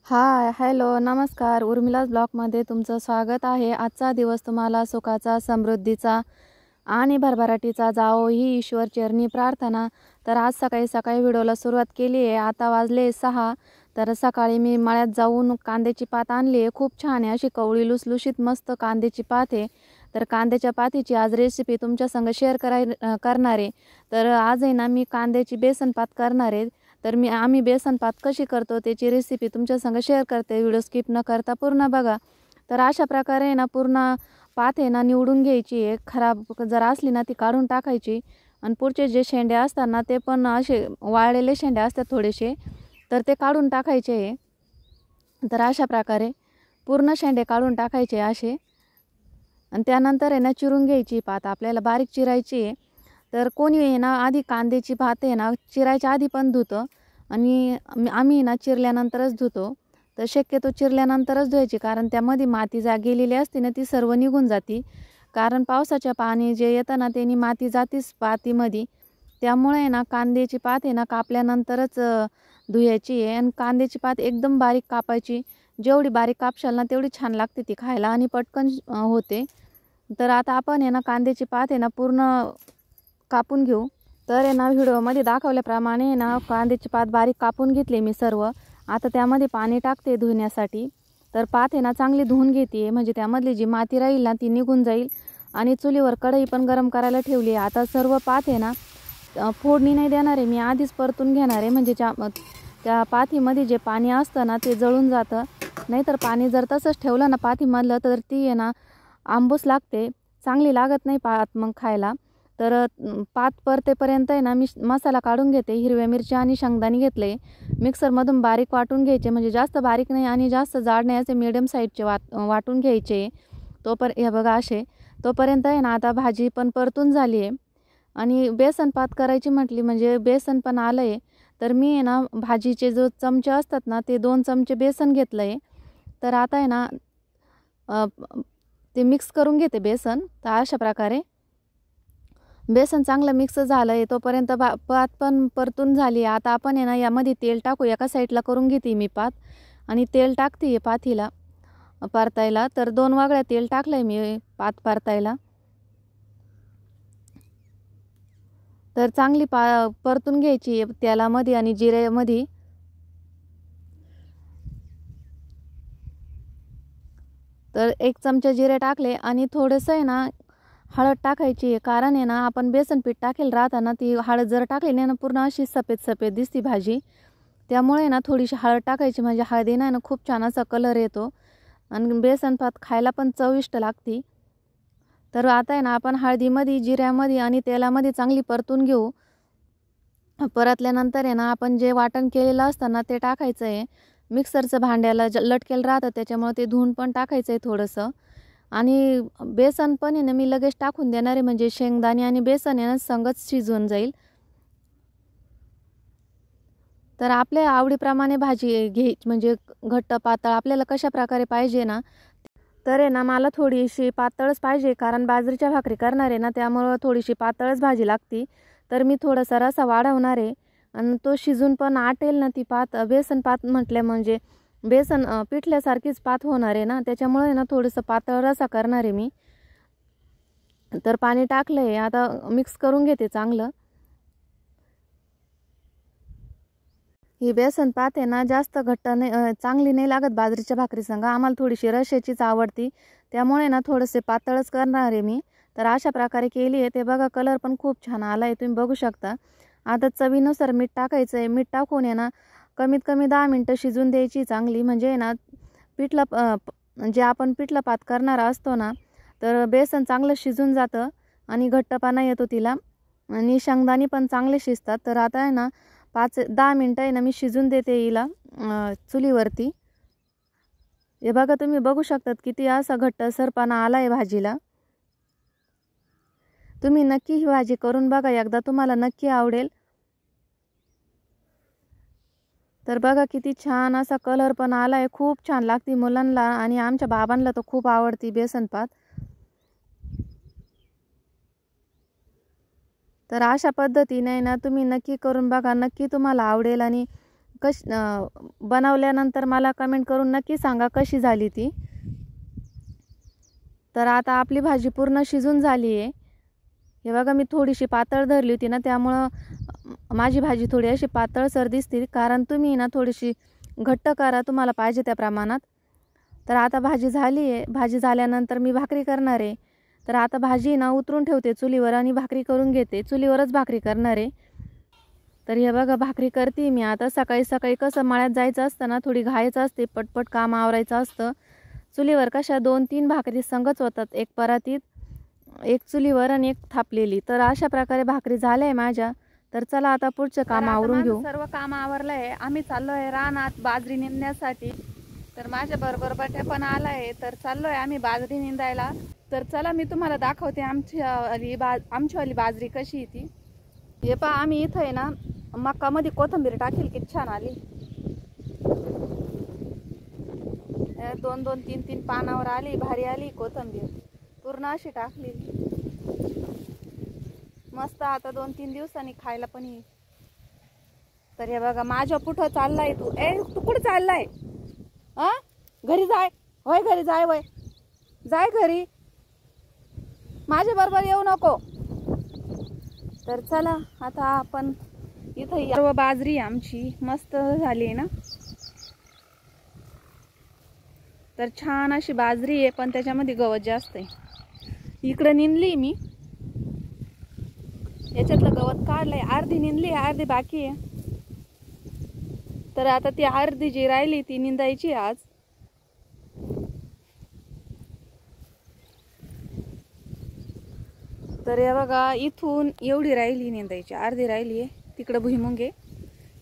हाय, hello, नमस्कार. उर्मिलाज ब्लॉगमध्ये तुमचं स्वागत आहे. आजचा दिवस तुम्हाला सुखाचा, समृद्धीचा आणि भरभराटीचा जावो ही ईश्वर चरणी प्रार्थना. तर आज सकाळी सकाळी व्हिडिओला सुरुवात केली आहे. आता वाजले 6. तर सकाळी मी मळ्यात जाऊन कांद्याची पात आणली आहे. खूप छान आहे, अशी कवळी लुसलुशीत मस्त कांद्याची पात आहे. तर कांद्याच्या पातीची आज रेसिपी तुमच्या संग शेअर करणार आहे. तर आज आहे ना, मी कांद्याची बेसन पात करणार आहे. तर आम्ही बेसन पात कशी करतो त्याची रेसिपी तुमच्या संग शेअर करते. व्हिडिओ स्किप न करता पूर्ण बघा. तर अशा प्रकारे ना पूर्ण पात आहे ना निवडून घ्यायची आहे. खराब जर असली ना ती काढून टाकायची. आणि पुढचे जे शेंडे असतात ना ते पण असे वाळलेले शेंडे असतात थोडेसे, तर ते काढून टाकायचे आहे. तर अशा प्रकारे पूर्ण शेंडे काढून टाकायचे असे. आणि त्यानंतर आहे ना चिरून घ्यायची पात. आपल्याला बारीक चिरायची आहे. तर कोणी आहे ना आधी कांद्याची पात आहे ना चिरायच्या आधी पण धुतं आणि आम्ही ना चिरल्यानंतरच धुतो. तर शक्यतो चिरल्यानंतरच धुवायची, कारण त्यामध्ये माती गेलेली असते ना ती सर्व निघून जाती. कारण पावसाच्या पाणी जे येतं ना त्यांनी माती जातीच पातीमध्ये. त्यामुळे ना कांद्याची पात आहे ना कापल्यानंतरच धुवायची आहे. आणि कांद्याची पात एकदम बारीक कापायची. जेवढी बारीक कापशाल ना तेवढी छान लागते ती खायला आणि पटकन होते. तर आता आपण आहे ना कांद्याची पात आहे ना पूर्ण कापून घेऊ. तर आहे ना व्हिडिओमध्ये दाखवल्याप्रमाणे ना कांद्याची पात बारीक कापून घेतली मी सर्व. आता त्यामध्ये पाणी टाकते धुण्यासाठी. तर पात आहे ना चांगली धुवून घेते, म्हणजे त्यामधली जी माती राहील ना ती निघून जाईल. आणि चुलीवर कढई पण गरम करायला ठेवली आहे. आता सर्व पात आहे ना फोडणी नाही देणार आहे मी, आधीच परतून घेणार आहे. म्हणजे त्या पातीमध्ये जे पाणी असतं ना ते जळून जातं. नाहीतर पाणी जर तसंच ठेवलं ना पातीमधलं तर ती आहे ना आंबूस लागते, चांगली लागत नाही पात मग खायला. तर पात परतेपर्यंत आहे ना मी मसाला काढून घेते. हिरव्या मिरच्या आणि शेंगदाणे घेतले, मिक्सरमधून बारीक वाटून घ्यायचे. म्हणजे जास्त बारीक नाही आणि जास्त जाड नाही, असे मिडियम साईजचे वाटून घ्यायचे. हे बघा असे. तोपर्यंत आहे ना आता भाजी पण परतून झाली आहे. आणि बेसन पात करायची म्हटली म्हणजे बेसन पण आलं आहे. तर मी आहे ना भाजीचे जो चमचे असतात ना ते 2 चमचे बेसन घेतलं आहे. तर आता आहे ना ते मिक्स करून घेते बेसन. तर अशा प्रकारे बेसन चांगलं मिक्स झालं आहे. तोपर्यंत पात पण परतून झाली आहे. आता आपण आहे ना यामध्ये तेल टाकू. एका साईडला करून घेते मी पात आणि तेल टाकते आहे पातीला परतायला. तर 2 वागळ्या तेल टाकलं आहे मी पात परतायला. तर चांगली परतून घ्यायची तेलामध्ये आणि जिऱ्यामध्ये. तर 1 चमचा जिरे टाकले आणि थोडंसं आहे ना हळद टाकायची आहे. कारण आहे ना आपण बेसन पीठ टाकेल राहताना ती हळद जर टाकली नाही ना पूर्ण अशी सफेद सफेद दिसती भाजी. त्यामुळे ना थोडीशी हळद टाकायची, म्हणजे हळदीनं ना खूप छान असा कलर येतो आणि बेसन भात खायला पण चविष्ट लागते. तर आता आहे ना आपण हळदीमध्ये, जिऱ्यामध्ये आणि तेलामध्ये चांगली परतून घेऊ. परतल्यानंतर आहे ना आपण जे वाटण केलेलं असतं ना ते टाकायचं आहे. मिक्सरचं भांड्याला लटकेल राहतं त्याच्यामुळे ते धुवून पण टाकायचं आहे थोडंसं. आणि बेसन पण आहे ना मी लगेच टाकून देणार आहे, म्हणजे शेंगदाणे आणि बेसन आहे ना संगच शिजून जाईल. तर आपल्या आवडीप्रमाणे भाजी घ्यायची, म्हणजे घट्ट पातळ आपल्याला कशा प्रकारे पाहिजे ना. तर आहे ना मला थोडीशी पातळच पाहिजे, कारण बाजरीच्या भाकरी करणार आहे ना त्यामुळं थोडीशी पातळच भाजी लागती. तर मी थोडासा रसा वाढवणार आहे आणि तो शिजून पण आटेल ना ती पात. बेसन पात म्हटलं म्हणजे बेसन पिठल्यासारखीच पात होणार आहे ना, त्याच्यामुळे ना थोडंसं पातळ रसा करणार आहे मी. तर पाणी टाकलं आहे, आता मिक्स करून घेते चांगलं. ही बेसन पात आहे ना जास्त घट्ट नाही, चांगली नाही लागत बाजरीच्या भाकरी संग. आम्हाला थोडीशी रश्याचीच आवडती, त्यामुळे ना थोडेसे पातळच करणार आहे मी. तर अशा प्रकारे केली आहे. ते बघा कलर पण खूप छान आला आहे, तुम्ही बघू शकता. आता चवीनुसार मीठ टाकायचं आहे. मीठ टाकून आहे ना कमीत कमी 10 मिनटं शिजून द्यायची चांगली. म्हणजे आहे ना जे आपण पिठलं पात करणार असतो ना तर बेसन चांगलं शिजून जातं आणि घट्टपणा येतो तिला आणि शेंगदाणे पण चांगले शिजतात. तर आता आहे ना 5-10 मिनटं आहे ना मी शिजून देते हिला चुलीवरती. हे बघा तुम्ही बघू शकतात किती असा घट्टसरपणा आला आहे भाजीला. तुम्ही नक्की ही भाजी करून बघा एकदा, तुम्हाला नक्की आवडेल. तर बघा किती छान असा कलर पण आला आहे. खूप छान लागते मुलांना आणि आमच्या बाबांना तर खूप आवडती बेसन पात. तर अशा पद्धतीने ना तुम्ही नक्की करून बघा, नक्की तुम्हाला आवडेल आणि बनवल्यानंतर मला कमेंट करून नक्की सांगा कशी झाली ती. तर आता आपली भाजी पूर्ण शिजून झाली आहे. हे बघा, मी थोडीशी पातळ धरली होती ना, त्यामुळं माझी भाजी थोडी अशी पातळसर दिसते. कारण तुम्ही ना थोडीशी घट्ट करा, तुम्हाला पाहिजे त्या प्रमाणात. तर आता भाजी झाली आहे. भाजी झाल्यानंतर मी भाकरी करणार आहे. तर आता भाजी ना उतरून ठेवते चुलीवर आणि भाकरी करून घेते. चुलीवरच भाकरी करणार आहे. तर हे बघा, भाकरी करते मी आता. सकाळी सकाळी कसं मळ्यात जायचं असतं ना, थोडी घाईच असते, पटपट काम आवरायचं असतं. चुलीवर कशा 2-3 भाकरी संगच होतात, एक परातीत, एक चुलीवर आणि एक थापलेली. तर अशा प्रकारे भाकरी झाल्या आहे माझ्या. तर चला आता पुढचं काम आवरून घेऊ. सर्व काम आवरलं आहे. आम्ही चाललो आहे रानात बाजरी निंदण्यासाठी. तर माझ्या बरोबर बट्या पण आला आहे. तर चाललो आहे आम्ही बाजरी निंदायला. तर चला मी तुम्हाला दाखवते आमचीवाली बाजरी कशी आहे ती. हे पहा, आम्ही इथं आहे ना मक्कामध्ये कोथिंबीर टाकेल, किती छान आली. 2-2, 3-3 पानावर आली, भारी आली कोथिंबीर. पूर्ण अशी टाकली मस्त. आता 2-3 दिवसांनी खायला पण येईल. तर हे बघा, माझ्या पुढं चाललाय तू. तू कुठं चाललाय? घरी जाय. होय, घरी जाय. वय जाय घरी, माझ्या बरोबर येऊ नको. तर चला आता आपण इथं सर्व बाजरी आमची मस्त झाली ना. तर छान अशी बाजरी आहे, पण त्याच्यामध्ये गवत जास्त आहे. इकडं निंदली मी, याच्यातलं गवत काढलंय. अर्धी निंदली, अर्धी बाकी आहे. तर आता ती अर्धी जी राहिली ती निंदायची आज. तर हे बघा, इथून एवढी राहिली निंदायची, अर्धी राहिली आहे. तिकडं भुईमुंग आहे.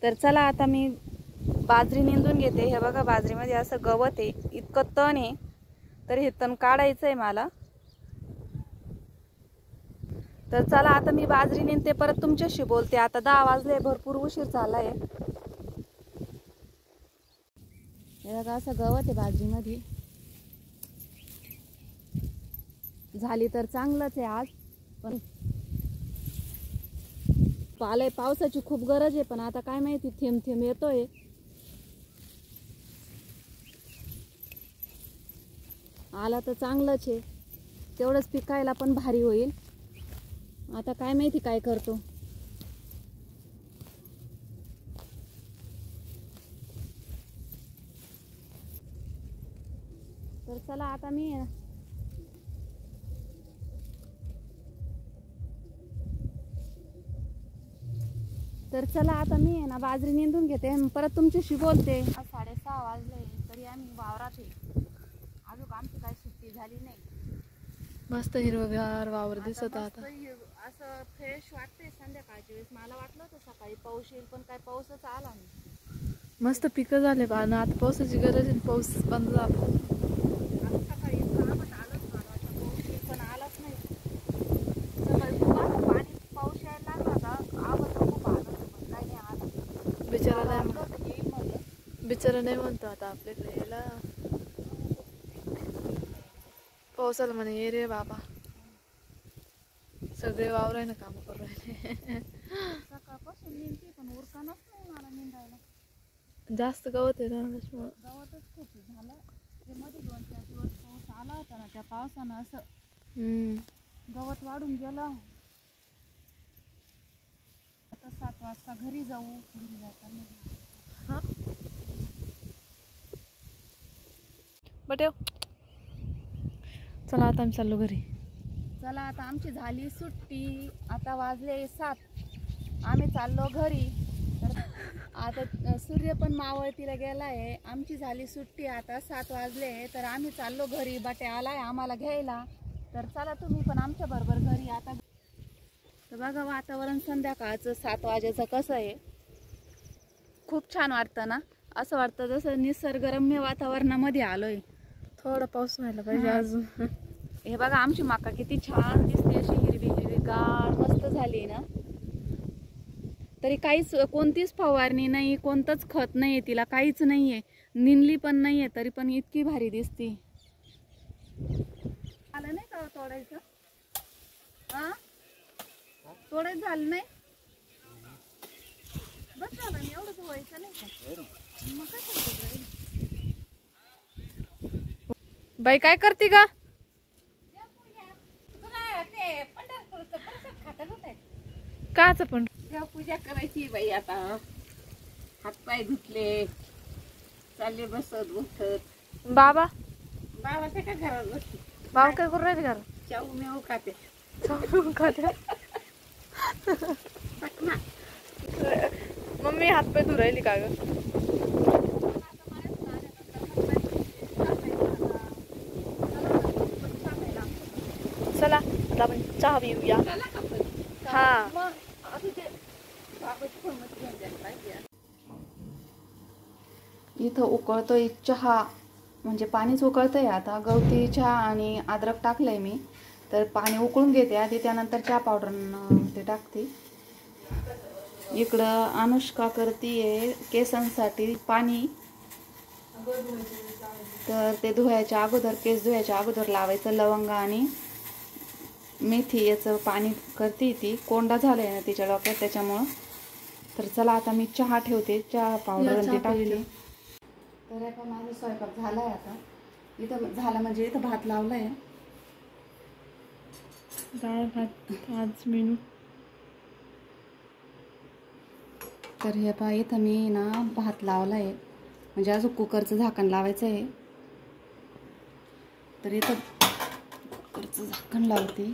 तर चला आता मी बाजरी निंदून घेते. हे बघा, बाजरीमध्ये असं गवत आहे, इतकं तण आहे. तर हे तण काढायचं आहे मला. तर चला आता मी बाजरी निंदते, परत तुमच्याशी बोलते. आता 10 वाजले, भरपूर उशीर झालाय. हे बघा, असं गवत आहे बाजरीमध्ये. झाली तर चांगलंच आहे आज. पण पावसाची खूप गरज आहे, पण आता काय माहिती, थेंब थेंब येतोय. आला तर चांगलंच आहे, तेवढंच पिकायला पण भारी होईल. आता काय माहिती काय करतो. तर चला आता मी आहे ना बाजरी निंदून घेते, परत तुमच्याशी बोलते. 6:30 वाजले तरी आम्ही वावरात आहे. अजून आमची काय सुट्टी झाली नाही. मस्त हिरवगार वावर दिसत आता. असं फ्रेश वाटतंय संध्याकाळच्या वेळेस. मला वाटलं होतं सकाळी पाऊस येईल, पण काय पाऊसच आला नाही. मस्त पिकं झाले बा ना. आता पावसाची गरज आहे, पाऊस बंद झाला. सकाळी आलंच, मला वाटतं पाऊस येईल, पण आलाच नाही. सकाळी पाणी पाऊस यायला लागला होता, आवाज खूप आला, पण काही नाही आला. बिचारा नाही म्हणतो आता आपल्याकडे यायला. पावसाला म्हणे ये रे बाबा. सगळे वावरायला काम करू राहिले. सकाळपासून निंदते, पण उरकानच नाही मला निंदायला. जास्त गवत आहे ना, गवतच खूप झालं. ते मध्ये 2-4 दिवस पाऊस आला होता ना, त्या पावसानं असं गवत वाढून गेलं. आता 7 वाजता घरी जाऊ. घरी जाताना बट चला आता आम्ही चाललो घरी. चला आता आमची झाली सुट्टी. आता वाजले 7, आम्ही चाललो घरी. तर आता सूर्य पण मावळतीला गेलाय. आमची झाली सुट्टी, आता 7 वाजले. तर आम्ही चाललो घरी. बटे आलाय आम्हाला घ्यायला. तर चला तुम्ही पण आमच्या बरोबर घरी. आता तर बघा, वातावरण संध्याकाळचं 7 वाजेचं कसं आहे. खूप छान वाटतं ना. असं वाटतं जसं निसर्गरम्य वातावरणामध्ये आलोय. थोडा पाऊस व्हायला पाहिजे अजून. हे बघा, आमची मका किती छान दिसते, अशी हिरवी हिरवीगार मस्त झाली ना. तरी कोणतीच फवारणी नाही, कोणतंच खत नाही तिला, काहीच नाहीये. निंदली पण नाहीये, तरी पण इतकी भारी दिसते. आलं नाही का तोडायचं? तोडायचं झालं नाही. बस झालं आणि एवढंच व्हायचं नाही का? मग काय बाई काय करते का? काच पण पूजा करायची बाई. आता हातपाय धुतले, चालले बसत उठत. बाबा बाबा ते काय घरात बसते. बाबा काय करू राहिले घर? चाऊ मेऊ खाते. मम्मी हात पाय धु राहिली का ग? चला आता आपण चहा पिऊया. हा इथं उकळतोय चहा, म्हणजे पाणीच उकळतंय. आता गवती चहा आणि अद्रक टाकलंय मी, तर पाणी उकळून घेते आधी, त्यानंतर चहा पावडर ते टाकते. इकडं अनुष्का करतीये केसांसाठी पाणी. तर ते धुवायच्या अगोदर, केस धुवायच्या अगोदर लावायचं लवंग आणि मेथी, याचं पाणी करते ती. कोंडा झालाय ना तिच्या डोक्यात, त्याच्यामुळं. तर चला आता मी चहा ठेवते, चहा पावडर ते टाकते. तर आता माझा स्वयंपाक झालाय. आता इथं झाला म्हणजे इथं भात लावलाय, डाळ भात आज मेनू. तर हे पहा इथं मी ना भात लावलाय, म्हणजे अजून कुकरचं झाकण लावायचं आहे. तर इथं कुकरचं झाकण लावते.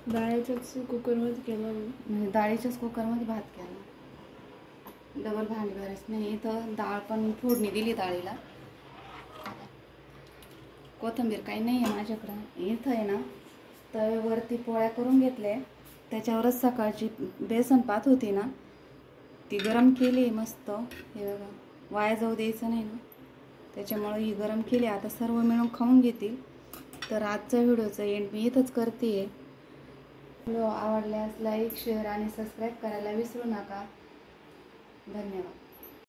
डाळीच्याच कुकरमध्ये केला, म्हणजे डाळीच्याच कुकरमध्ये भात केला. डबल भांडी भरायचं नाही. इथं डाळ पण फोडणी दिली डाळीला. कोथिंबीर काही नाही आहे माझ्याकडं. इथं आहे ना तव्यावरती पोळ्या करून घेतल्या, त्याच्यावरच सकाळची बेसन पात होती ना ती गरम केली मस्त. हे बघा, वाया जाऊ द्यायचं नाही ना, त्याच्यामुळे ही गरम केली. आता सर्व मिळून खाऊन घेतील. तर आजच्या व्हिडिओचं एंड मी इथंच करते. व्हिडिओ आवडल्यास लाईक, शेअर आणि सबस्क्राईब करायला विसरू नका. धन्यवाद.